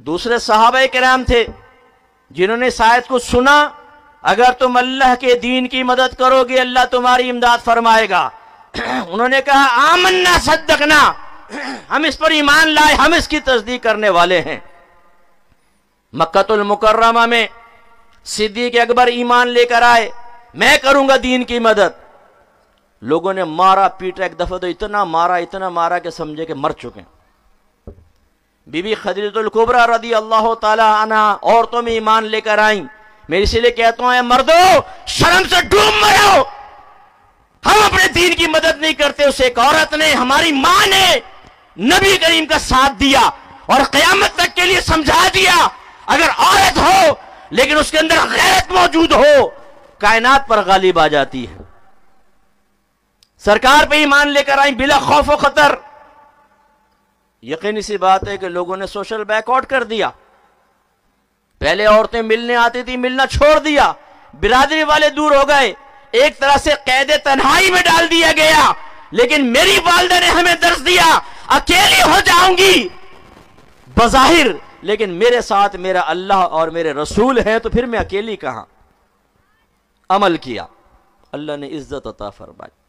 دوسرے صحابہ کرام تھے جنہوں نے اس آیت کو سنا، اگر تم اللہ کے دین کی مدد کرو گے اللہ تمہاری امداد فرمائے گا۔ انہوں نے کہا آمنا صدقنا، ہم اس پر ایمان لائے، ہم اس کی تصدیق کرنے والے ہیں۔ مکہ المکرمہ میں صدیق اکبر ایمان لے کر آئے، میں کروں گا دین کی مدد۔ لوگوں نے مارا پیٹا، ایک دفعہ تو اتنا مارا کہ سمجھے کہ مر چکے ہیں۔ بی بی خدیجہ الکبریٰ رضی اللہ تعالی عنہ عورتوں میں ایمان لے کر آئیں۔ میں اسی لیے کہتا ہوں اے مردو، شرم سے ڈوب مرو، ہم اپنے دین کی مدد نہیں کرتے۔ اس ایک عورت نے، ہماری ماں نے نبی کریم کا ساتھ دیا اور قیامت تک کے لیے سمجھا دیا، اگر عورت ہو لیکن اس کے اندر غیرت موجود ہو، کائنات پر غالب آ جاتی ہے۔ سرکار پہ ایمان لے کر آئیں بلا خوف و خطر۔ یقینی سی بات ہے کہ لوگوں نے سوشل بیک آؤٹ کر دیا۔ پہلے عورتیں ملنے آتی تھی، ملنا چھوڑ دیا، برادری والے دور ہو گئے، ایک طرح سے قید تنہائی میں ڈال دیا گیا۔ لیکن میری والدہ نے ہمیں درس دیا، اکیلی ہو جاؤں گی بظاہر، لیکن میرے ساتھ میرا اللہ اور میرے رسول ہیں، تو پھر میں اکیلی کہاں۔ عمل کیا، اللہ نے عزت عطا فرمائی۔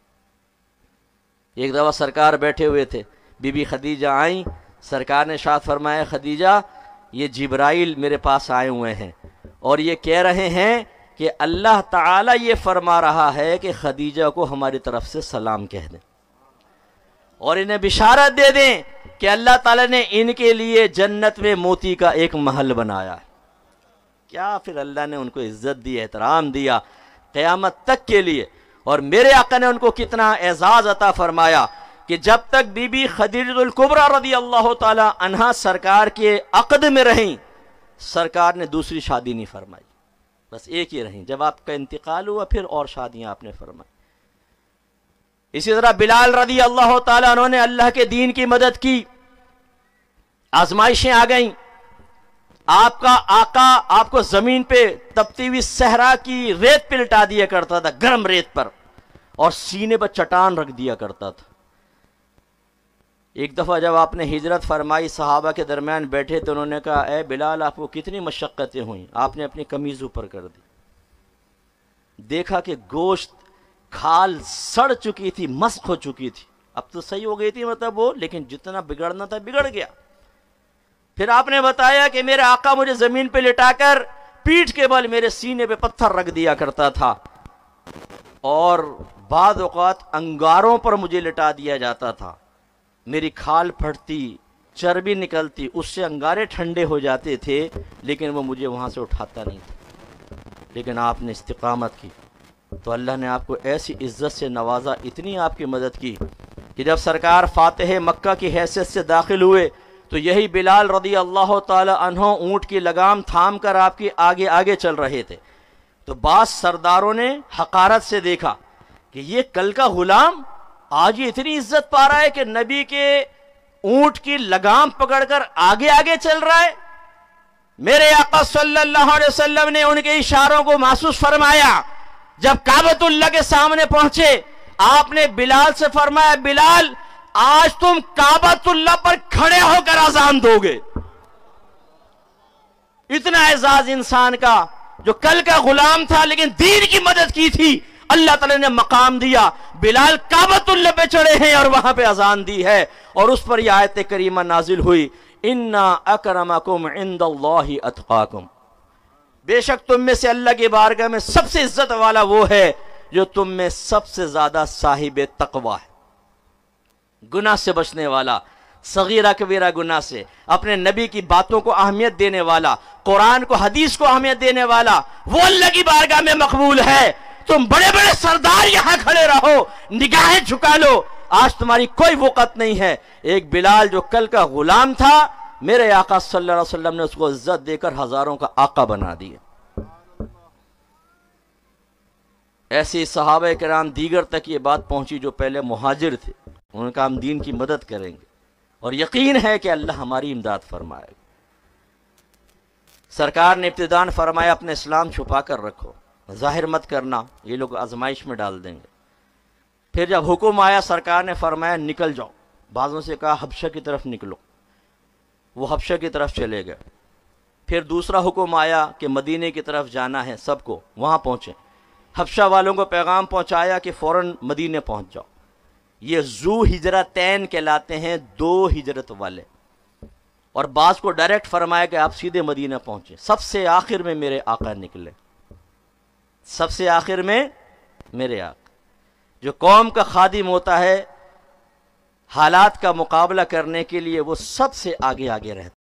ایک دفعہ سرکار بیٹھے ہوئے تھے، بی بی خدیجہ آئیں، سرکار نے ارشاد فرمایا خدیجہ یہ جبرائیل میرے پاس آئے ہوئے ہیں اور یہ کہہ رہے ہیں کہ اللہ تعالیٰ یہ فرما رہا ہے کہ خدیجہ کو ہماری طرف سے سلام کہہ دیں اور انہیں بشارت دے دیں کہ اللہ تعالیٰ نے ان کے لیے جنت میں موتی کا ایک محل بنایا ہے۔ کیا پھر اللہ نے ان کو عزت دی، احترام دیا قیامت تک کے لیے۔ اور میرے آقا نے ان کو کتنا اعزاز عطا فرمایا کہ جب تک بی بی خدیجہ الکبریٰ رضی اللہ تعالی عنہا سرکار کے عقد میں رہیں، سرکار نے دوسری شادی نہیں فرمائی، بس ایک ہی رہیں۔ جب آپ کا انتقال ہوا پھر اور شادیاں آپ نے فرمائی۔ اسی طرح بلال رضی اللہ تعالیٰ عنہ نے اللہ کے دین کی مدد کی، آزمائشیں آ گئیں، آپ کا آقا آپ کو زمین پہ تپتی ہوئی صحرا کی ریت پہ لٹا دیا کرتا تھا، گرم ریت پر، اور سینے پر چٹان رکھ دیا کرتا تھا۔ ایک دفعہ جب آپ نے ہجرت فرمائی، صحابہ کے درمیان بیٹھے تو انہوں نے کہا اے بلال آپ کو کتنی مشقتیں ہوئیں، آپ نے اپنی قمیض اوپر کر دی، دیکھا کہ گوشت کھال سڑ چکی تھی، مسخ ہو چکی تھی، اب تو صحیح ہو گئی تھی مطلب وہ، لیکن جتنا بگڑنا تھا بگڑ گیا۔ پھر آپ نے بتایا کہ میرے آقا مجھے زمین پہ لٹا کر پیٹھ کے بل میرے سینے پہ پتھر رکھ دیا کرتا تھا، اور بعض اوقات انگاروں پر مجھے لٹا دیا جاتا تھا، میری کھال پھٹتی، چربی نکلتی، اس سے انگارے ٹھنڈے ہو جاتے تھے، لیکن وہ مجھے وہاں سے اٹھاتا نہیں تھا۔ لیکن آپ نے استقامت کی تو اللہ نے آپ کو ایسی عزت سے نوازا، اتنی آپ کی مدد کی کہ جب سرکار فاتح مکہ کی حیثیت سے داخل ہوئے تو یہی بلال رضی اللہ تعالی عنہ اونٹ کی لگام تھام کر آپ کی آگے آگے چل رہے تھے۔ تو بعض سرداروں نے حقارت سے دیکھا کہ یہ کل کا غلام آج یہ اتنی عزت پا رہا ہے کہ نبی کے اونٹ کی لگام پکڑ کر آگے آگے چل رہا ہے۔ میرے آقا صلی اللہ علیہ وسلم نے ان کے اشاروں کو محسوس فرمایا۔ جب کعبۃ اللہ کے سامنے پہنچے آپ نے بلال سے فرمایا بلال آج تم کعبۃ اللہ پر کھڑے ہو کر اذان دو گے۔ اتنا اعزاز انسان کا جو کل کا غلام تھا لیکن دین کی مدد کی تھی، اللہ تعالیٰ نے مقام دیا، بلال کعبۃ اللہ پہ چڑھے ہیں اور وہاں پہ اذان دی ہے، اور اس پر یہ آیت کریمہ نازل ہوئی اِنَّا أَكْرَمَكُمْ عِنْدَ اللَّهِ أَتْقَاكُمْ، بے شک تم میں سے اللہ کی بارگاہ میں سب سے عزت والا وہ ہے جو تم میں سب سے زیادہ صاحب تقوی ہے، گناہ سے بچنے والا، صغیرہ کبیرہ گناہ سے، اپنے نبی کی باتوں کو اہمیت دینے والا، قرآن کو حدیث کو اہمیت دینے والا، وہ اللہ کی بارگاہ میں مقبول ہے۔ تم بڑے بڑے سردار یہاں کھڑے رہو، نگاہیں جھکا لو، آج تمہاری کوئی وقت نہیں ہے۔ ایک بلال جو کل کا غلام تھا، میرے آقا صلی اللہ علیہ وسلم نے اس کو عزت دے کر ہزاروں کا آقا بنا دیا۔ ایسے صحابہ کرام دیگر تک یہ بات پہنچی جو پہلے مہاجر تھے، انہوں نے کہا ہم دین کی مدد کریں گے اور یقین ہے کہ اللہ ہماری امداد فرمائے گا۔ سرکار نے ابتداً فرمایا اپنے اسلام چھپا کر رکھو، ظاہر مت کرنا، یہ لوگ آزمائش میں ڈال دیں گے۔ پھر جب حکم آیا سرکار نے فرمایا نکل جاؤ، بعضوں سے کہا حبشہ کی طرف نکلو، وہ حبشہ کی طرف چلے گئے۔ پھر دوسرا حکم آیا کہ مدینے کی طرف جانا ہے سب کو، وہاں پہنچیں۔ حبشہ والوں کو پیغام پہنچایا کہ فوراً مدینے پہنچ جاؤ۔ یہ ذو ہجرتین کہلاتے ہیں، 2 ہجرت والے، اور بعض کو ڈائریکٹ فرمایا کہ آپ سیدھے مدینہ پہنچے۔ سب سے آخر میں میرے آقا نکلے، سب سے آخر میں میرے آقا۔ جو قوم کا خادم ہوتا ہے حالات کا مقابلہ کرنے کے لیے وہ سب سے آگے آگے رہتا ہے۔